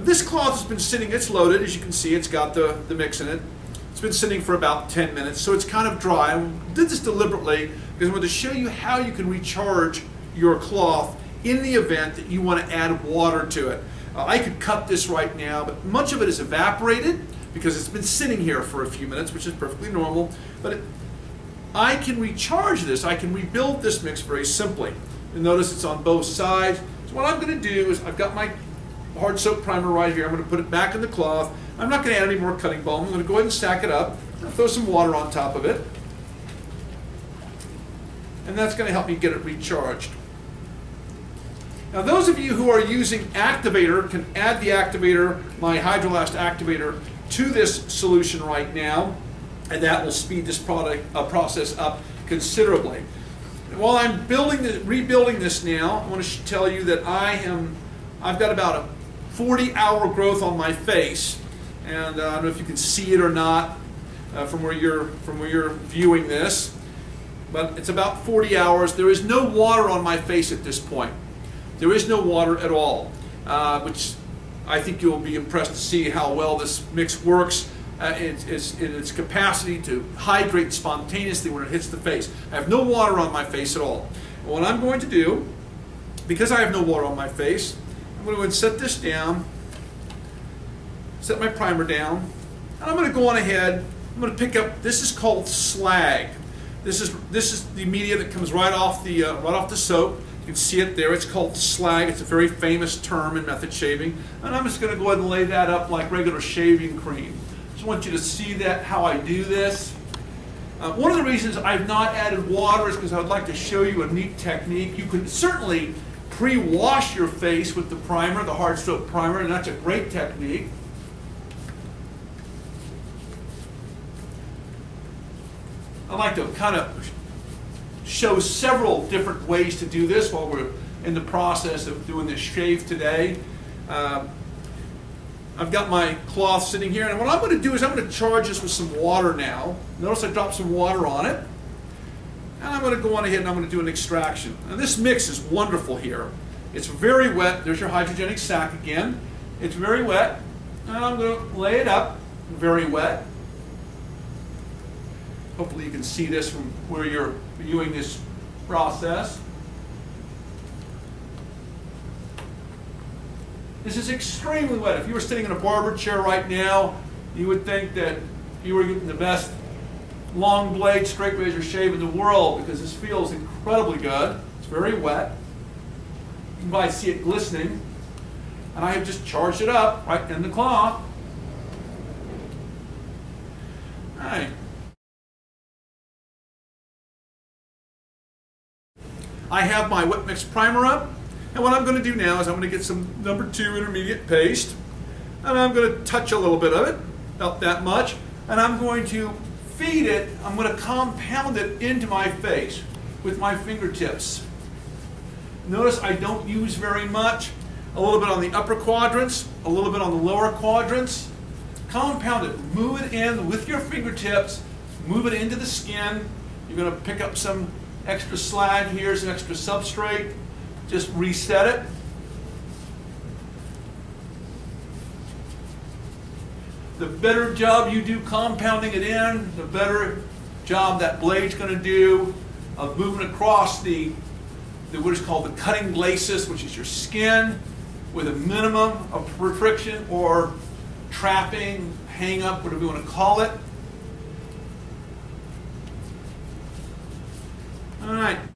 This cloth has been sitting, it's loaded, as you can see, it's got the mix in it. It's been sitting for about 10 minutes, so it's kind of dry. I did this deliberately because I wanted to show you how you can recharge your cloth in the event that you want to add water to it. I could cut this right now, but much of it is evaporated because it's been sitting here for a few minutes, which is perfectly normal. But I can recharge this. I can rebuild this mix very simply. And notice it's on both sides. So what I'm going to do is I've got my hard soap primer right here. I'm going to put it back in the cloth. I'm not going to add any more cutting balm. I'm going to go ahead and stack it up. I'll throw some water on top of it. And that's going to help me get it recharged. Now those of you who are using activator can add the activator, my Hydrolast activator, to this solution right now, and that will speed this process up considerably. And while I'm rebuilding this now, I want to tell you that I've got about a 40-hour growth on my face, and I don't know if you can see it or not from where you're viewing this, but it's about 40 hours. There is no water on my face at this point. There is no water at all, which I think you'll be impressed to see how well this mix works in its capacity to hydrate spontaneously when it hits the face. I have no water on my face at all. And what I'm going to do, because I have no water on my face, I'm going to go and set this down, set my primer down, and I'm going to go on ahead. I'm going to pick up, this is called slag. This is the media that comes right off the soap. You can see it there. It's called slag. It's a very famous term in method shaving. And I'm just going to go ahead and lay that up like regular shaving cream. Just want you to see that, how I do this. One of the reasons I've not added water is because I would like to show you a neat technique. You can certainly pre-wash your face with the primer, the hard soap primer, and that's a great technique. I like to kind of show several different ways to do this while we're in the process of doing this shave today. I've got my cloth sitting here, and what I'm going to do is I'm going to charge this with some water now. Notice I dropped some water on it. And I'm going to go on ahead and I'm going to do an extraction. Now this mix is wonderful here. It's very wet. There's your hydrogenic sac again. It's very wet. And I'm going to lay it up, very wet. Hopefully you can see this from where you're viewing this process. This is extremely wet. If you were sitting in a barber chair right now, you would think that you were getting the best long blade straight razor shave in the world because this feels incredibly good. It's very wet. You can probably see it glistening. And I have just charged it up right in the cloth. All right. I have my wet mix primer up, and what I'm going to do now is I'm going to get some number 2 intermediate paste, and I'm going to touch a little bit of it, about that much, and I'm going to feed it, I'm going to compound it into my face with my fingertips. Notice I don't use very much, a little bit on the upper quadrants, a little bit on the lower quadrants. Compound it, move it in with your fingertips, move it into the skin. You're going to pick up some extra slag here, some extra substrate. Just reset it. The better job you do compounding it in, the better job that blade's going to do of moving across the what is called the cutting glacis, which is your skin, with a minimum of friction or trapping, hang up, whatever you want to call it. All right.